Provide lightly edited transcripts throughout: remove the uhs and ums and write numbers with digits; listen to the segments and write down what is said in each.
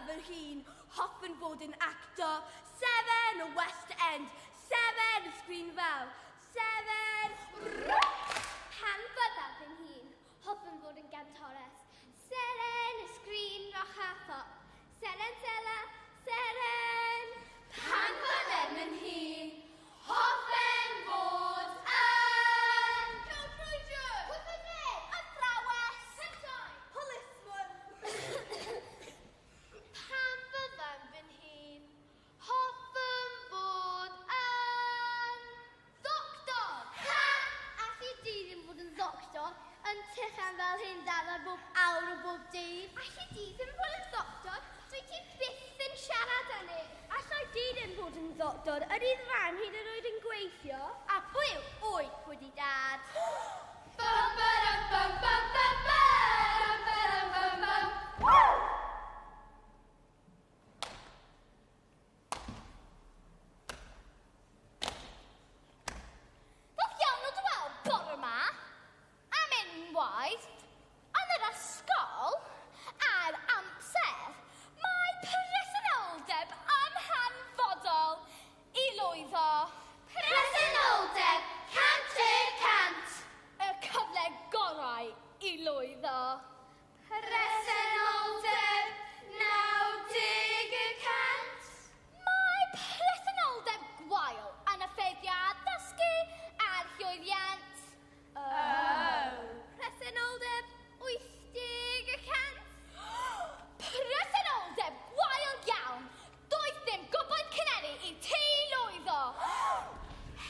fy hun, hoffwn fod yn actor. 7 y West End, 7 y sgrin fel, 7... Pan byddaf fy hun, hoffwn fod yn gantores. 7 y sgrin roch a phop, 7 Stella, 7. Pan byddem yn hun, hoffwn fod yn... Celfrwydr! Wythfed! Athrawes! Sentoi! Polismon! Pan byddem fy hun, hoffwn fod yn... Doctor! Ha! Allu di ddim fod yn doctor, yn tychan fel hyn dal ar bob awr o bob dydd. Allu di ddim fod yn doctor? Dwi ti byth yn siarad â ni. Allai di ddim fod yn ddoctor, yr idd fan hyd yn oed yn gweithio. A pwy yw oed pwydi dad? Bum, ba-dum, bum, bum, bum, ba-dum, ba-dum, bum, bum. Roedd iawn o dy weld bore yma, am unwaith, yn yr ysgol, a'r amser, mae presenoldeb amhanfodol i lwyddo. Presenoldeb 100%. Y cyfle gorau i lwyddo. Presenoldeb 90%. Mae presenoldeb gwael yn effeithio ar ddysgu a'r llwyddiant. Presenoldeb 80%. Presenoldeb gwael iawn. Doedd ddim gwybod cyneri i ti lwyddo.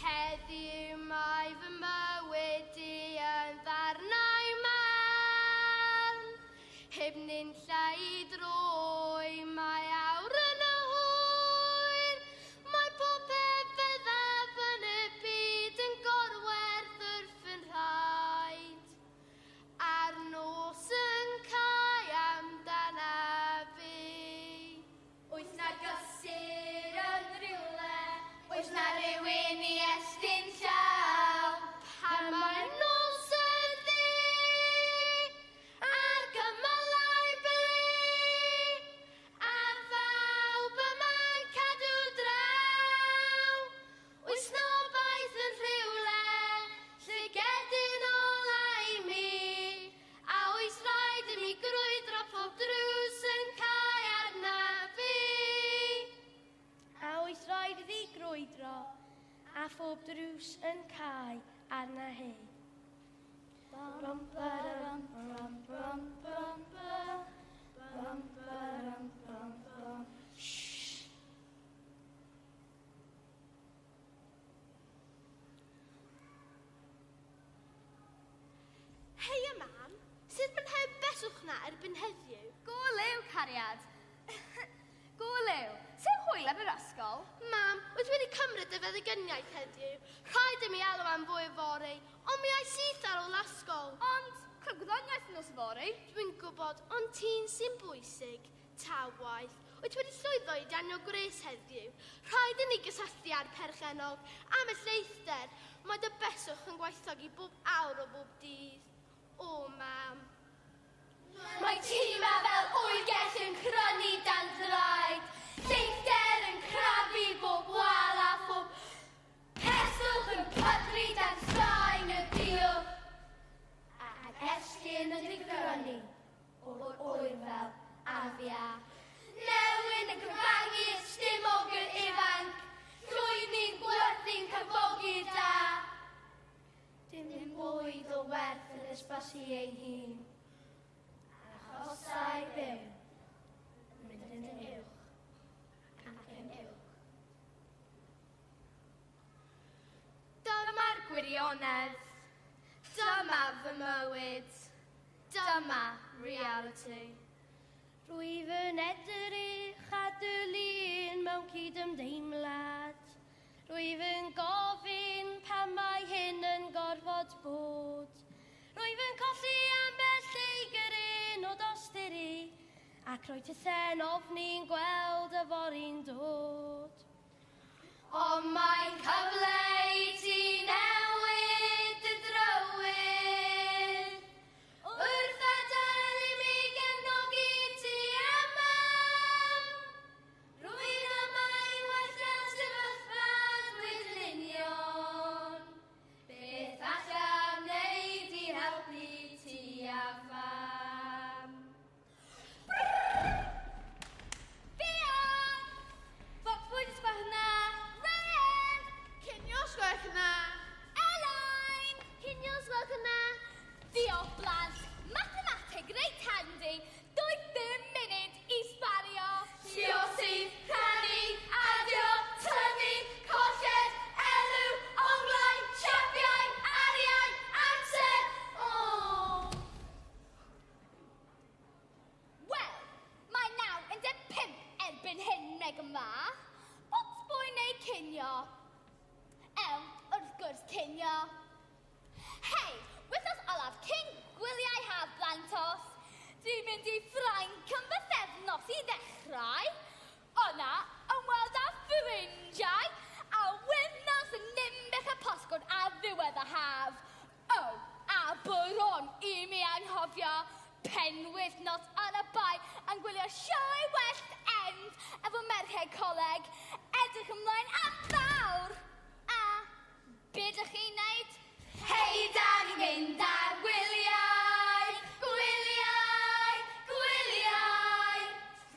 Heddiw mae fy mywyd i yn ddarnau man. Heb nunlla i droi, mae awr yn y hwyr. Mae popeth feddaf yn y byd yn gorwerth wrth yn rhaid. A'r nos yn cael amdana fi. Oes na gysur yn rhywle, oes na rhywun i estyn llaw. Pan mae'r nos yn ddi, a'r cymylau blu, a phawb yma'n cadw draw. Oes na obaith yn rhywle, llygedyn olau mi, a oes rhaid i mi grwydro pob drws yn cael arna fi. A oes rhaid iddi grwydro, a phob drws yn cael arna hi. Bum, ba-da-dum, bum, bum, bum, bum, bum, ba-dum, bum, bum. Shh. Heia, mam. Sut mae'n heb beswch na erbyn heddiw? Go lew, cariad. Go lew. Sef hwyl am yr ysgol? Mam, wyt wedi cymryd y feddygyniaeth heddiw. Rhaid i mi alw am fwy fory, ond mi ai syth ar ôl ysgol. Ond, clygwyddiaeth nos fory. Dwi'n gwybod, ond ti'n sy'n bwysig, ta waith. Wyt wedi llwyddo i danio gres heddiw. Rhaid i ni gysylltu ar perchenog am y lleithder. Mae dy beswch yn gwaethog i bob awr o bob dydd. O, mam. Mae tîm a fel oergell yn crynu dan draed. Lleithder yn crafu bob wal a phob peswch yn pydru dan straen y diwb. Ac esgyn yn digrynu o'r oer fel afia. Newyn yn cyfangu ystymogyn ifanc. Llwydni'n gwerthu'n cyfogi da. Dim bwyd o werth yn ysbasu ein hun. Achosau byw, mynd yn uwch ac yn uwch. Dyma'r gwirionedd. Dyma fy mywyd. Dyma reality. Rwyf yn edrych at y lun mewn cydymdeimlad. Rwyf yn gofyn pan mae hyn yn gorfod bod. Rwyf yn colli ambell lleigyrun o dosturi, ac roedd y sen ofni'n gweld y fori'n dod. Ond mae'n cyfle i ti newid y drywydd. Wrth adael i mi gefnogi ti yma. Diolch blant, mathematig reit handy, doedd ddim munud i sbario. Lluosi, rhannu, adio, tynnu, colled, elw, onglau, siapiau, arian, amser. Wel, mae 95 erbyn hyn, Megan Ma. What's boy neu cinio? Wrth gwrs cinio. Hei, wythnos olaf cyn gwyliau haf blantos. Dwi'n mynd i Ffrainc am bythefnos i ddechrau. O'na, ymweld â ffrindiau, a wythnos yn nimbych y posgwrn ar ddiwedd y haf. A bron i mi anghofio, penwythnos yn y bai yn gwylio sioe West End efo merched coleg, edrych ymlaen am fawr. A beth ydych chi'n neud? Hei, da ni'n mynd ar gwyliau, gwyliau, gwyliau.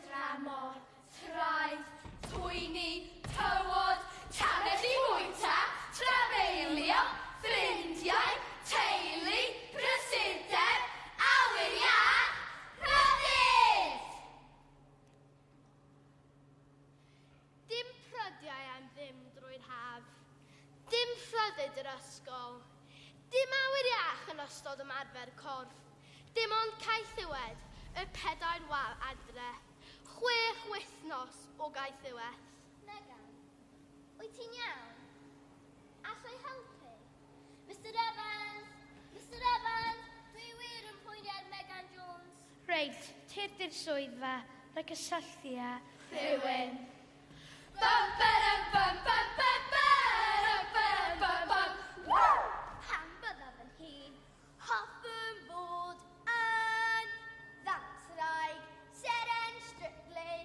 Tramor, traeth, twyni, tywod, tanedd i wyta, trafeilio, ffrindiau, teulu, prysurdeb, awyr iach, rhyddid! Dim prydiau am ddim drwy'r haf. Dim rhyddid yr ysgol. Dim awyr iach yn ystod ymarfer corff. Dim ond caethiwed, y 4 wal adre. 6 wythnos o gaethiwedd. Megan, wyt ti'n iawn? Allai helpu? Mr Evans! Mr Evans! Dwi wir yn poeni ar Megan Jones. Reit, tir di'r swyddfa, rhaid cysylltu â Rhywun. Bum, ba-dum, bum, bum, bum, ba-dum, bum, bum, bum. Pan byddaf yn hŷn, hoffwn fod yn ddamsraig, seren strictly,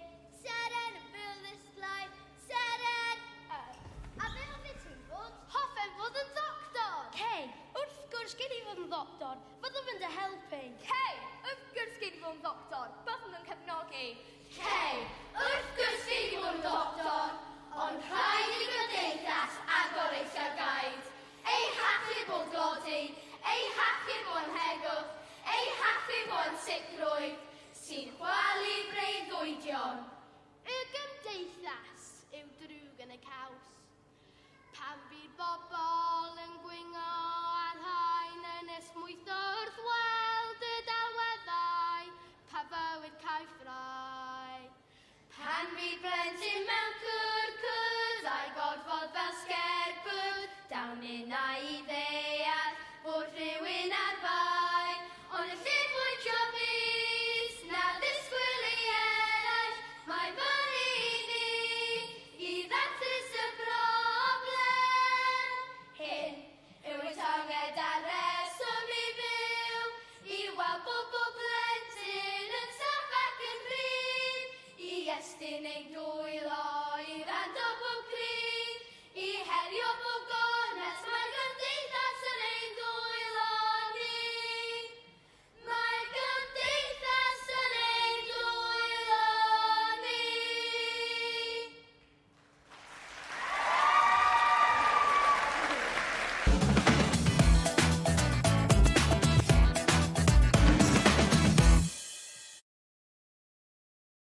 seren y bylysglau, seren... A be hoffwn ti'n fod? Hoffen fod yn doctor. Cei, wrth gwrs gen i fod yn ddoctor, fyddwn fynd â helpu. Hei, wrth gwrs gyd i fod yn doctor, byddwn yn cefnogi. Hei, wrth gwrs i fod yn doctor, ond rhaid i gymdeithas agor ei llygaid. Ei hachub o glodi, ei hachub o'n hegwch, ei hachub o'n sicrwydd, sy'n chwalu breuddwydion. Y gymdeithas yw drwg yn y caws. Pan bydd bobl yn gwyngo ar haen yn esmwyth wrth weld y dalweddau, pa fywyd caethrau. Pan bydd blentyn mewn cwrcwd a'i gorfod fel sgerbwd, dawn yna i ddeall bod rhywun ar bai, ond y lle fwy jobus na ddisgwyl i eraill, mae fyny i ni i ddatrys y broblem. Hyn yw ei tonged a reswm i fyw, i weld bob blentyn yn saff ac yn rhydd, i estyn ein dwy